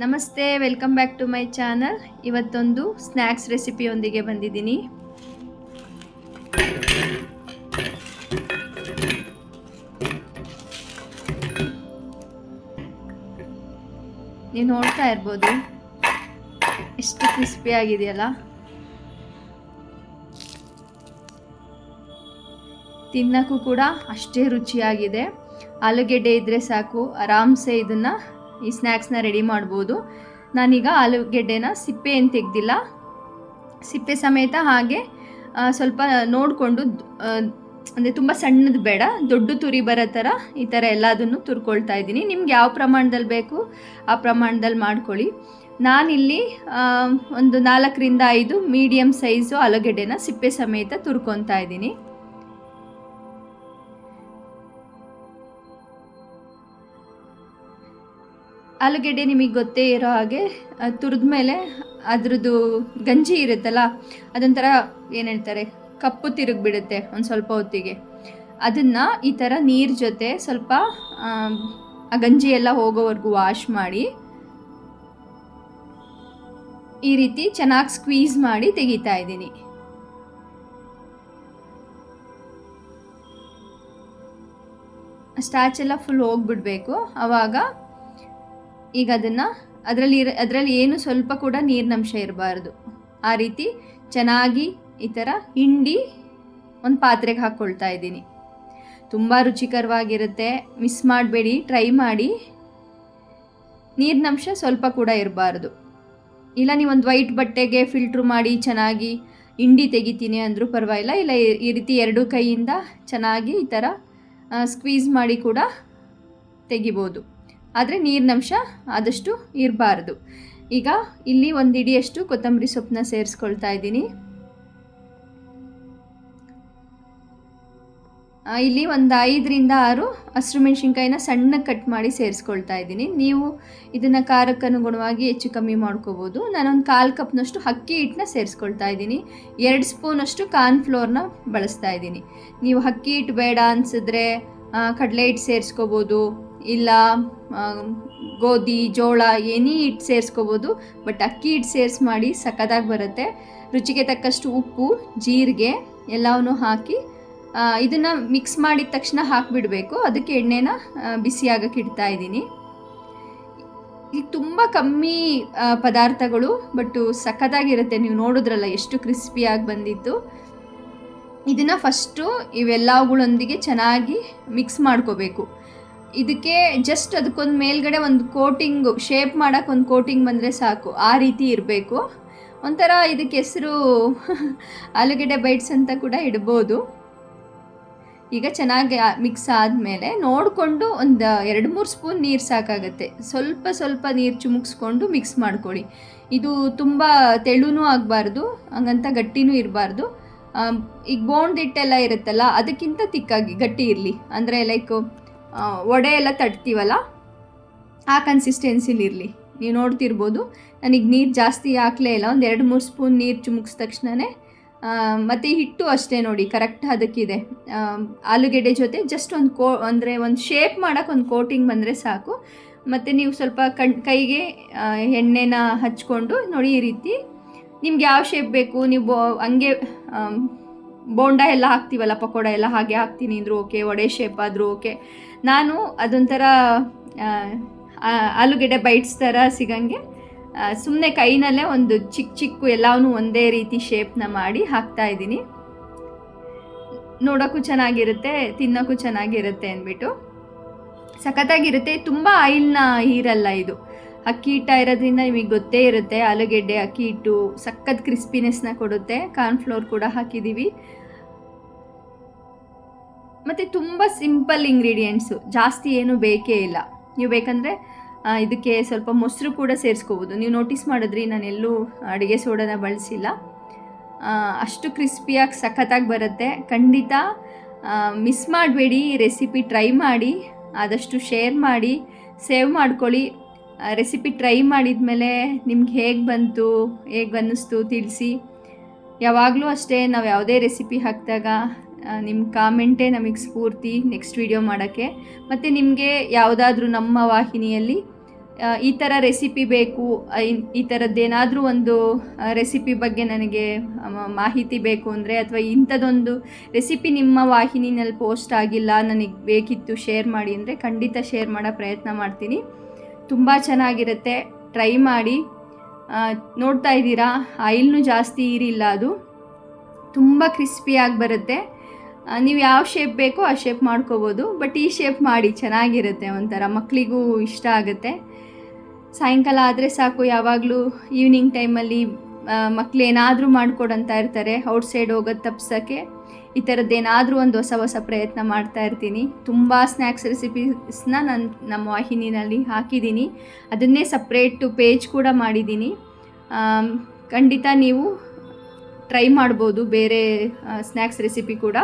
ನಮಸ್ತೆ, welcome back to my channel. ಇವತ್ತೊಂದು snacks ರೆಸಿಪಿಯೊಂದಿಗೆ ಬಂದಿದ್ದೀನಿ. ನೀವು ನೋಡ್ತಾ ಇರ್ಬೋದು ಎಷ್ಟು ಕ್ರಿಸ್ಪಿ ಆಗಿದೆಯಲ್ಲ. ತಿನ್ನಕ್ಕೂ ಕೂಡ ಅಷ್ಟೇ ರುಚಿಯಾಗಿದೆ. ಆಲೂಗೆಡ್ಡೆ ಇದ್ದರೆ ಸಾಕು, ಆರಾಮ್ಸೆ ಇದನ್ನು ಈ ಸ್ನ್ಯಾಕ್ಸ್ನ ರೆಡಿ ಮಾಡ್ಬೋದು. ನಾನೀಗ ಆಲೂಗೆಡ್ಡೆನ ಸಿಪ್ಪೆ ಏನು ತೆಗೆದಿಲ್ಲ, ಸಿಪ್ಪೆ ಸಮೇತ ಹಾಗೆ ಸ್ವಲ್ಪ ನೋಡಿಕೊಂಡು, ಅಂದರೆ ತುಂಬ ಸಣ್ಣದು ಬೇಡ, ದೊಡ್ಡ ತುರಿ ಬರೋ ಥರ ಈ ಥರ ಎಲ್ಲದನ್ನು ತುರ್ಕೊಳ್ತಾ ಇದ್ದೀನಿ. ನಿಮ್ಗೆ ಯಾವ ಪ್ರಮಾಣದಲ್ಲಿ ಬೇಕು ಆ ಪ್ರಮಾಣದಲ್ಲಿ ಮಾಡ್ಕೊಳ್ಳಿ. ನಾನಿಲ್ಲಿ ಒಂದು 4ರಿಂದ 5 ಮೀಡಿಯಮ್ ಸೈಜು ಆಲೂಗೆಡ್ಡೆನ ಸಿಪ್ಪೆ ಸಮೇತ ತುರ್ಕೊತಾ ಇದ್ದೀನಿ. ಆಲೂಗೆಡ್ಡೆ ನಿಮಗೆ ಗೊತ್ತೇ ಇರೋ ಹಾಗೆ ತುರಿದ ಮೇಲೆ ಅದ್ರದ್ದು ಗಂಜಿ ಇರುತ್ತಲ್ಲ, ಅದೊಂಥರ ಏನು ಹೇಳ್ತಾರೆ, ಕಪ್ಪು ತಿರುಗಿಬಿಡುತ್ತೆ ಒಂದು ಸ್ವಲ್ಪ ಹೊತ್ತಿಗೆ. ಅದನ್ನು ಈ ಥರ ನೀರು ಜೊತೆ ಸ್ವಲ್ಪ ಆ ಗಂಜಿ ಎಲ್ಲ ಹೋಗೋವರೆಗೂ ವಾಶ್ ಮಾಡಿ ಈ ರೀತಿ ಚೆನ್ನಾಗಿ ಸ್ಕ್ವೀಸ್ ಮಾಡಿ ತೆಗಿತಾ ಇದ್ದೀನಿ. ಸ್ಟಾರ್ಚ್ ಎಲ್ಲ ಫುಲ್ ಹೋಗ್ಬಿಡ್ಬೇಕು. ಆವಾಗ ಈಗ ಅದರಲ್ಲಿ ಏನು ಸ್ವಲ್ಪ ಕೂಡ ನೀರಿನಂಶ ಇರಬಾರ್ದು. ಆ ರೀತಿ ಚೆನ್ನಾಗಿ ಈ ಥರ ಹಿಂಡಿ ಒಂದು ಪಾತ್ರೆಗೆ ಹಾಕ್ಕೊಳ್ತಾ ಇದ್ದೀನಿ. ತುಂಬ ರುಚಿಕರವಾಗಿರುತ್ತೆ, ಮಿಸ್ ಮಾಡಬೇಡಿ, ಟ್ರೈ ಮಾಡಿ. ನೀರಿನಂಶ ಸ್ವಲ್ಪ ಕೂಡ ಇರಬಾರ್ದು. ಇಲ್ಲ ನೀವೊಂದು ವೈಟ್ ಬಟ್ಟೆಗೆ ಫಿಲ್ಟ್ರ್ ಮಾಡಿ ಚೆನ್ನಾಗಿ ಹಿಂಡಿ ತೆಗಿತೀನಿ ಅಂದರೂ ಪರವಾಗಿಲ್ಲ. ಇಲ್ಲ ಈ ರೀತಿ 2 ಕೈಯಿಂದ ಚೆನ್ನಾಗಿ ಈ ಥರ ಸ್ಕ್ವೀಸ್ ಮಾಡಿ ಕೂಡ ತೆಗಿಬೋದು. ಆದರೆ ನೀರಿನಂಶ ಆದಷ್ಟು ಇರಬಾರ್ದು. ಈಗ ಇಲ್ಲಿ 1 ಹಿಡಿಯಷ್ಟು ಕೊತ್ತಂಬರಿ ಸೊಪ್ಪನ್ನ ಸೇರಿಸ್ಕೊಳ್ತಾ ಇದ್ದೀನಿ. ಇಲ್ಲಿ ಒಂದು 5ರಿಂದ 6 ಹಸಿರು ಮೆಣಸಿನ್ಕಾಯಿನ ಸಣ್ಣಗೆ ಕಟ್ ಮಾಡಿ ಸೇರಿಸ್ಕೊಳ್ತಾ ಇದ್ದೀನಿ. ನೀವು ಇದನ್ನು ಖಾರಕ್ಕೆ ಅನುಗುಣವಾಗಿ ಹೆಚ್ಚು ಕಮ್ಮಿ ಮಾಡ್ಕೋಬೋದು. ನಾನೊಂದು 1/4 ಕಪ್ನಷ್ಟು ಅಕ್ಕಿ ಹಿಟ್ಟನ್ನ ಸೇರಿಸ್ಕೊಳ್ತಾ ಇದ್ದೀನಿ. 2 ಸ್ಪೂನಷ್ಟು ಕಾರ್ನ್ಫ್ಲೋರ್ನ ಬಳಸ್ತಾ ಇದ್ದೀನಿ. ನೀವು ಅಕ್ಕಿ ಹಿಟ್ಟು ಬೇಡ ಅನಿಸಿದ್ರೆ ಕಡಲೆ ಹಿಟ್ಟು ಸೇರಿಸ್ಕೋಬೋದು, ಇಲ್ಲ ಗೋಧಿ, ಜೋಳ, ಎನಿ ಹಿಟ್ಟು ಸೇರಿಸ್ಕೋಬೋದು. ಬಟ್ ಅಕ್ಕಿ ಹಿಟ್ಟು ಸೇರಿಸಿ ಮಾಡಿ ಸಕ್ಕತ್ತಾಗಿ ಬರುತ್ತೆ. ರುಚಿಗೆ ತಕ್ಕಷ್ಟು ಉಪ್ಪು, ಜೀರಿಗೆ ಎಲ್ಲವನ್ನೂ ಹಾಕಿ ಇದನ್ನು ಮಿಕ್ಸ್ ಮಾಡಿದ ತಕ್ಷಣ ಹಾಕಿಬಿಡಬೇಕು. ಅದಕ್ಕೆ ಎಣ್ಣೆನ ಬಿಸಿ ಆಗಕ್ಕೆ ಇಡ್ತಾ ಇದ್ದೀನಿ. ಈಗ ತುಂಬ ಕಮ್ಮಿ ಪದಾರ್ಥಗಳು, ಬಟ್ಟು ಸಕ್ಕತ್ತಾಗಿರುತ್ತೆ. ನೀವು ನೋಡಿದ್ರಲ್ಲ ಎಷ್ಟು ಕ್ರಿಸ್ಪಿಯಾಗಿ ಬಂದಿತ್ತು. ಇದನ್ನು ಫಸ್ಟು ಇವೆಲ್ಲವುಗಳೊಂದಿಗೆ ಚೆನ್ನಾಗಿ ಮಿಕ್ಸ್ ಮಾಡ್ಕೋಬೇಕು. ಇದಕ್ಕೆ ಜಸ್ಟ್ ಅದಕ್ಕೊಂದು ಮೇಲ್ಗಡೆ ಒಂದು ಕೋಟಿಂಗು, ಶೇಪ್ ಮಾಡೋಕ್ಕೆ ಒಂದು ಕೋಟಿಂಗ್ ಬಂದರೆ ಸಾಕು. ಆ ರೀತಿ ಇರಬೇಕು. ಒಂಥರ ಇದಕ್ಕೆ ಹೆಸರು ಆಲೂಗೆಡ್ಡೆ ಬೈಟ್ಸ್ ಅಂತ ಕೂಡ ಇಡ್ಬೋದು. ಈಗ ಚೆನ್ನಾಗಿ ಮಿಕ್ಸ್ ಆದಮೇಲೆ ನೋಡಿಕೊಂಡು ಒಂದು 2-3 ಸ್ಪೂನ್ ನೀರು ಸಾಕಾಗುತ್ತೆ. ಸ್ವಲ್ಪ ಸ್ವಲ್ಪ ನೀರು ಚುಮುಕ್ಸ್ಕೊಂಡು ಮಿಕ್ಸ್ ಮಾಡ್ಕೊಳ್ಳಿ. ಇದು ತುಂಬ ತೆಳುನೂ ಆಗಬಾರ್ದು, ಹಂಗಂತ ಗಟ್ಟಿನೂ ಇರಬಾರ್ದು. ಈಗ ಬೋಂಡ್ ಹಿಟ್ಟೆಲ್ಲ ಇರುತ್ತಲ್ಲ, ಅದಕ್ಕಿಂತ ತಿಕ್ಕಾಗಿ ಗಟ್ಟಿ ಇರಲಿ. ಅಂದರೆ ಲೈಕ್ ವಡೆ ಎಲ್ಲ ತಟ್ತೀವಲ್ಲ, ಆ ಕನ್ಸಿಸ್ಟೆನ್ಸಿಲಿರಲಿ. ನೀವು ನೋಡ್ತಿರ್ಬೋದು ನನಗೆ ನೀರು ಜಾಸ್ತಿ ಹಾಕಲೇ ಇಲ್ಲ. ಒಂದು 2-3 ಸ್ಪೂನ್ ನೀರು ಚುಮುಕ್ಸಿದ ತಕ್ಷಣವೇ ಮತ್ತು ಹಿಟ್ಟು ಅಷ್ಟೇ ನೋಡಿ, ಕರೆಕ್ಟ್ ಅದಕ್ಕಿದೆ. ಆಲೂಗೆಡ್ಡೆ ಜೊತೆ ಜಸ್ಟ್ ಅಂದರೆ ಒಂದು ಶೇಪ್ ಮಾಡೋಕ್ಕೆ ಒಂದು ಕೋಟಿಂಗ್ ಬಂದರೆ ಸಾಕು. ಮತ್ತು ನೀವು ಸ್ವಲ್ಪ ಕೈಗೆ ಎಣ್ಣೆನ ಹಚ್ಕೊಂಡು ನೋಡಿ, ಈ ರೀತಿ ನಿಮ್ಗೆ ಯಾವ ಶೇಪ್ ಬೇಕು, ನೀವು ಹಂಗೆ ಬೋಂಡ ಎಲ್ಲ ಹಾಕ್ತೀವಲ್ಲ, ಪಕೋಡ ಎಲ್ಲ ಹಾಗೆ ಹಾಕ್ತೀನಿ ಅಂದರೂ ಓಕೆ, ವಡೆ ಶೇಪ್ ಆದರೂ ಓಕೆ. ನಾನು ಅದೊಂಥರ ಆಲೂಗೆಡ್ಡೆ ಬೈಟ್ಸ್ ಥರ ಸಿಗಂಗೆ ಸುಮ್ಮನೆ ಕೈನಲ್ಲೇ ಒಂದು ಚಿಕ್ಕ ಎಲ್ಲವನ್ನೂ ಒಂದೇ ರೀತಿ ಶೇಪ್ನ ಮಾಡಿ ಹಾಕ್ತಾಯಿದ್ದೀನಿ. ನೋಡೋಕ್ಕೂ ಚೆನ್ನಾಗಿರುತ್ತೆ, ತಿನ್ನೋಕ್ಕೂ ಚೆನ್ನಾಗಿರುತ್ತೆ ಅಂದ್ಬಿಟ್ಟು. ಸಖತ್ತಾಗಿರುತ್ತೆ. ತುಂಬ ಆಯಿಲ್ನ ಹೀರಲ್ಲ ಇದು. ಅಕ್ಕಿ ಹಿಟ್ಟ ಇರೋದ್ರಿಂದ ನಿಮಗೆ ಗೊತ್ತೇ ಇರುತ್ತೆ, ಆಲೂಗೆಡ್ಡೆ ಅಕ್ಕಿ ಹಿಟ್ಟು ಸಖತ್ ಕ್ರಿಸ್ಪಿನೆಸ್ನ ಕೊಡುತ್ತೆ. ಕಾರ್ನ್ಫ್ಲೋರ್ ಕೂಡ ಹಾಕಿದ್ದೀವಿ. ಮತ್ತು ತುಂಬ ಸಿಂಪಲ್ ಇಂಗ್ರೀಡಿಯೆಂಟ್ಸು, ಜಾಸ್ತಿ ಏನೂ ಬೇಕೇ ಇಲ್ಲ. ನೀವು ಬೇಕಂದರೆ ಇದಕ್ಕೆ ಸ್ವಲ್ಪ ಮೊಸರು ಕೂಡ ಸೇರಿಸ್ಕೋಬೋದು. ನೀವು ನೋಟಿಸ್ ಮಾಡಿದ್ರಿ ನಾನೆಲ್ಲೂ ಅಡುಗೆ ಸೋಡಾನ ಬಳಸಿಲ್ಲ. ಅಷ್ಟು ಕ್ರಿಸ್ಪಿಯಾಗಿ ಸಖತ್ತಾಗಿ ಬರುತ್ತೆ. ಖಂಡಿತ ಮಿಸ್ ಮಾಡಬೇಡಿ. ಈ ರೆಸಿಪಿ ಟ್ರೈ ಮಾಡಿ, ಆದಷ್ಟು ಶೇರ್ ಮಾಡಿ, ಸೇವ್ ಮಾಡ್ಕೊಳ್ಳಿ. ರೆಸಿಪಿ ಟ್ರೈ ಮಾಡಿದ ಮೇಲೆ ನಿಮ್ಗೆ ಹೇಗೆ ಬಂತು, ಹೇಗೆ ಅನ್ನಿಸ್ತು ತಿಳಿಸಿ. ಯಾವಾಗಲೂ ಅಷ್ಟೇ, ನಾವು ಯಾವುದೇ ರೆಸಿಪಿ ಹಾಕಿದಾಗ ನಿಮ್ಮ ಕಾಮೆಂಟೇ ನಮಗೆ ಸ್ಫೂರ್ತಿ ನೆಕ್ಸ್ಟ್ ವಿಡಿಯೋ ಮಾಡೋಕ್ಕೆ. ಮತ್ತು ನಿಮಗೆ ಯಾವುದಾದ್ರೂ ನಮ್ಮ ವಾಹಿನಿಯಲ್ಲಿ ಈ ಥರ ರೆಸಿಪಿ ಬೇಕು, ಈ ಥರದ್ದೇನಾದರೂ ಒಂದು ರೆಸಿಪಿ ಬಗ್ಗೆ ನನಗೆ ಮಾಹಿತಿ ಬೇಕು ಅಂದರೆ, ಅಥವಾ ಇಂಥದ್ದೊಂದು ರೆಸಿಪಿ ನಿಮ್ಮ ವಾಹಿನಿನಲ್ಲಿ ಪೋಸ್ಟ್ ಆಗಿಲ್ಲ, ನನಗೆ ಬೇಕಿತ್ತು ಶೇರ್ ಮಾಡಿ ಅಂದರೆ ಖಂಡಿತ ಶೇರ್ ಮಾಡೋ ಪ್ರಯತ್ನ ಮಾಡ್ತೀನಿ. ತುಂಬ ಚೆನ್ನಾಗಿರುತ್ತೆ, ಟ್ರೈ ಮಾಡಿ. ನೋಡ್ತಾ ಇದ್ದೀರಾ, ಆಯಿಲ್ನೂ ಜಾಸ್ತಿ ಇರಿಲ್ಲ, ಅದು ತುಂಬ ಕ್ರಿಸ್ಪಿಯಾಗಿ ಬರುತ್ತೆ. ನೀವು ಯಾವ ಶೇಪ್ ಬೇಕೋ ಆ ಶೇಪ್ ಮಾಡ್ಕೋಬೋದು, ಬಟ್ ಈ ಶೇಪ್ ಮಾಡಿ, ಚೆನ್ನಾಗಿರುತ್ತೆ, ಒಂಥರ ಮಕ್ಕಳಿಗೂ ಇಷ್ಟ ಆಗುತ್ತೆ. ಸಾಯಂಕಾಲ ಆದರೆ ಸಾಕು, ಯಾವಾಗಲೂ ಈವ್ನಿಂಗ್ ಟೈಮಲ್ಲಿ ಮಕ್ಕಳು ಏನಾದರೂ ಮಾಡಿಕೊಡಂತ ಇರ್ತಾರೆ, ಔಟ್ಸೈಡ್ ಹೋಗೋದು ತಪ್ಸೋಕ್ಕೆ ಈ ಥರದ್ದೇನಾದರೂ ಒಂದು ಹೊಸ ಪ್ರಯತ್ನ ಮಾಡ್ತಾ ಇರ್ತೀನಿ. ತುಂಬ ಸ್ನ್ಯಾಕ್ಸ್ ರೆಸಿಪೀಸ್ನ ನಾನು ನಮ್ಮ ವಾಹಿನಿನಲ್ಲಿ ಹಾಕಿದ್ದೀನಿ, ಅದನ್ನೇ ಸಪ್ರೇಟು ಪೇಜ್ ಕೂಡ ಮಾಡಿದ್ದೀನಿ. ಖಂಡಿತ ನೀವು ಟ್ರೈ ಮಾಡ್ಬೋದು ಬೇರೆ ಸ್ನ್ಯಾಕ್ಸ್ ರೆಸಿಪಿ ಕೂಡ.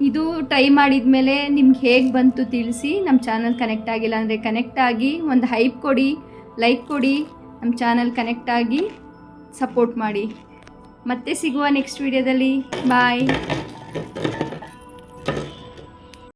ಇದು ಟ್ರೈ ಮಾಡಿದ ಮೇಲೆ ನಿಮ್ಗೆ ಹೇಗೆ ಬಂತು ತಿಳಿಸಿ. ನಮ್ಮ ಚಾನಲ್ ಕನೆಕ್ಟ್ ಆಗಿಲ್ಲ ಅಂದರೆ ಕನೆಕ್ಟ್ ಆಗಿ ಒಂದು ಹೈಪ್ ಕೊಡಿ, ಲೈಕ್ ಕೊಡಿ, ನಮ್ಮ ಚಾನಲ್ ಕನೆಕ್ಟ್ ಆಗಿ ಸಪೋರ್ಟ್ ಮಾಡಿ. ಮತ್ತೆ ಸಿಗುವ ನೆಕ್ಸ್ಟ್ ವಿಡಿಯೋದಲ್ಲಿ. ಬಾಯ್.